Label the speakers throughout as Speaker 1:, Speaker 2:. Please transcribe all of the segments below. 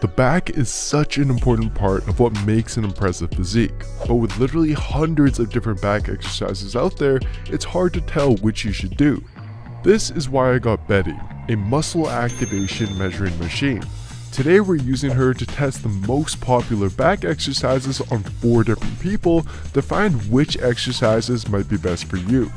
Speaker 1: The back is such an important part of what makes an impressive physique, but with literally hundreds of different back exercises out there, it's hard to tell which you should do. This is why I got Betty, a muscle activation measuring machine. Today we're using her to test the most popular back exercises on 4 different people to find which exercises might be best for you.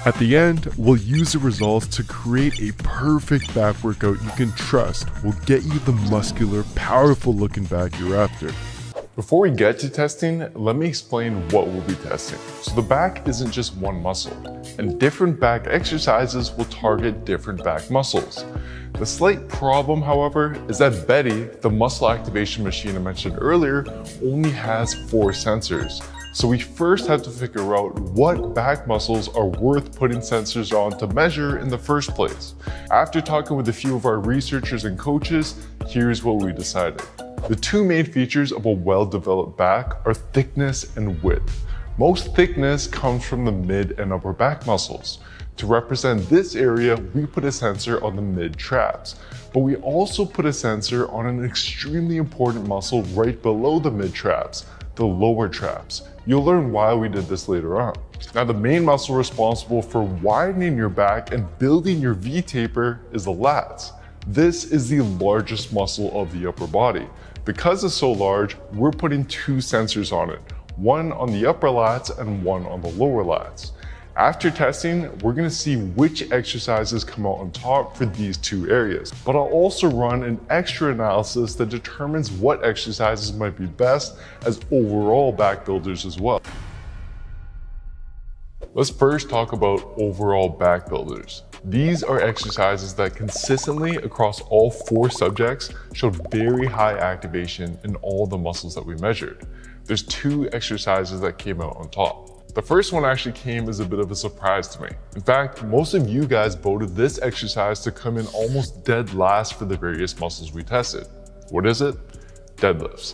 Speaker 1: At the end, we'll use the results to create a perfect back workout you can trust will get you the muscular, powerful looking back you're after.
Speaker 2: Before we get to testing, let me explain what we'll be testing. So the back isn't just one muscle, and different back exercises will target different back muscles. The slight problem, however, is that Betty, the muscle activation machine I mentioned earlier, only has 4 sensors. So we first have to figure out what back muscles are worth putting sensors on to measure in the first place. After talking with a few of our researchers and coaches, here's what we decided. The 2 main features of a well-developed back are thickness and width. Most thickness comes from the mid and upper back muscles. To represent this area, we put a sensor on the mid traps, but we also put a sensor on an extremely important muscle right below the mid traps, the lower traps. You'll learn why we did this later on. Now, the main muscle responsible for widening your back and building your V-taper is the lats. This is the largest muscle of the upper body. Because it's so large, we're putting 2 sensors on it, one on the upper lats and one on the lower lats. After testing, we're going to see which exercises come out on top for these 2 areas, but I'll also run an extra analysis that determines what exercises might be best as overall back builders as well. Let's first talk about overall back builders. These are exercises that consistently across all 4 subjects showed very high activation in all the muscles that we measured. There's 2 exercises that came out on top. The first one actually came as a bit of a surprise to me. In fact, most of you guys voted this exercise to come in almost dead last for the various muscles we tested. What is it? Deadlifts.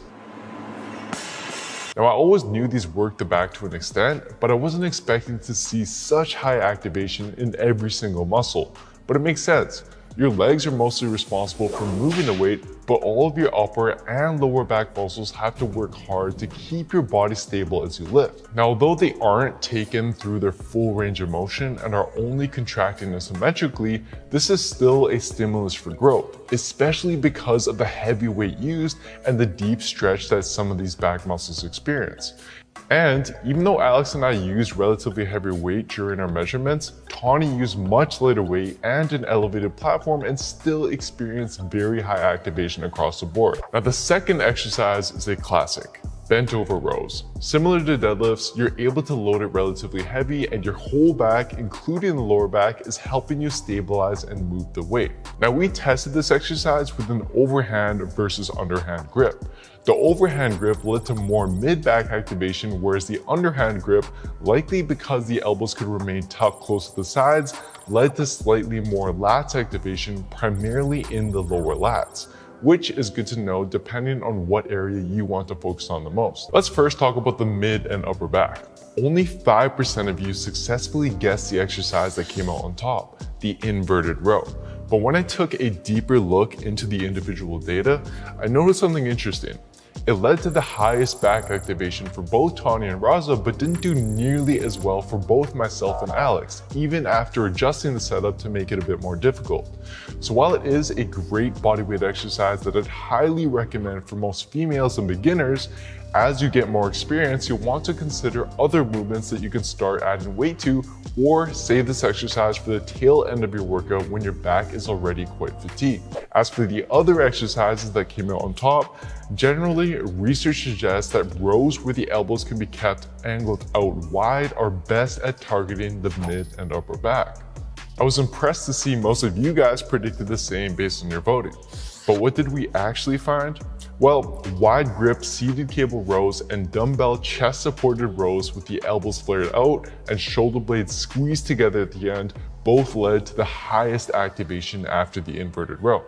Speaker 2: Now, I always knew these worked the back to an extent, but I wasn't expecting to see such high activation in every single muscle. But it makes sense. Your legs are mostly responsible for moving the weight, but all of your upper and lower back muscles have to work hard to keep your body stable as you lift. Now, although they aren't taken through their full range of motion and are only contracting isometrically, this is still a stimulus for growth, especially because of the heavy weight used and the deep stretch that some of these back muscles experience. And even though Alex and I used relatively heavy weight during our measurements, Tawny used much lighter weight and an elevated platform and still experienced very high activation across the board. Now, the second exercise is a classic. Bent over rows. Similar to deadlifts, you're able to load it relatively heavy and your whole back, including the lower back, is helping you stabilize and move the weight. Now, we tested this exercise with an overhand versus underhand grip. The overhand grip led to more mid-back activation, whereas the underhand grip, likely because the elbows could remain tucked close to the sides, led to slightly more lats activation, primarily in the lower lats, which is good to know depending on what area you want to focus on the most. Let's first talk about the mid and upper back. Only 5% of you successfully guessed the exercise that came out on top, the inverted row. But when I took a deeper look into the individual data, I noticed something interesting. It led to the highest back activation for both Tanya and Raza, but didn't do nearly as well for both myself and Alex, even after adjusting the setup to make it a bit more difficult. So while it is a great bodyweight exercise that I'd highly recommend for most females and beginners, as you get more experience, you'll want to consider other movements that you can start adding weight to, or save this exercise for the tail end of your workout when your back is already quite fatigued. As for the other exercises that came out on top, generally, research suggests that rows where the elbows can be kept angled out wide are best at targeting the mid and upper back. I was impressed to see most of you guys predicted the same based on your voting. But what did we actually find? Well, wide grip seated cable rows and dumbbell chest supported rows with the elbows flared out and shoulder blades squeezed together at the end both led to the highest activation after the inverted row.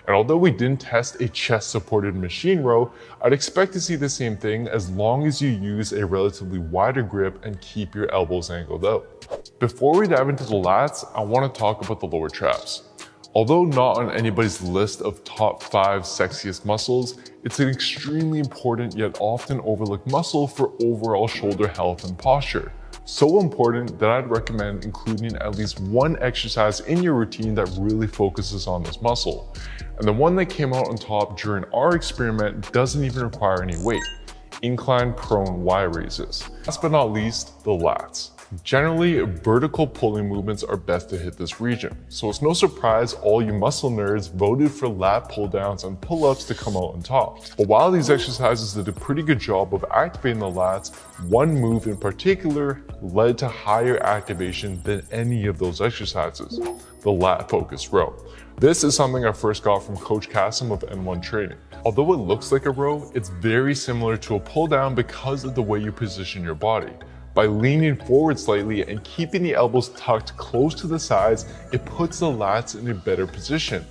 Speaker 2: And although we didn't test a chest supported machine row, I'd expect to see the same thing as long as you use a relatively wider grip and keep your elbows angled out. Before we dive into the lats, I want to talk about the lower traps. Although not on anybody's list of top 5 sexiest muscles, it's an extremely important yet often overlooked muscle for overall shoulder health and posture. So important that I'd recommend including at least one exercise in your routine that really focuses on this muscle. And the one that came out on top during our experiment doesn't even require any weight: incline prone Y raises. Last but not least, the lats. Generally, vertical pulling movements are best to hit this region, so it's no surprise all you muscle nerds voted for lat pull downs and pull-ups to come out on top. But while these exercises did a pretty good job of activating the lats, one move in particular led to higher activation than any of those exercises: the lat focused row. This is something I first got from Coach Kasim of N1 Training. Although it looks like a row, it's very similar to a pull down because of the way you position your body. By leaning forward slightly and keeping the elbows tucked close to the sides, it puts the lats in a better position.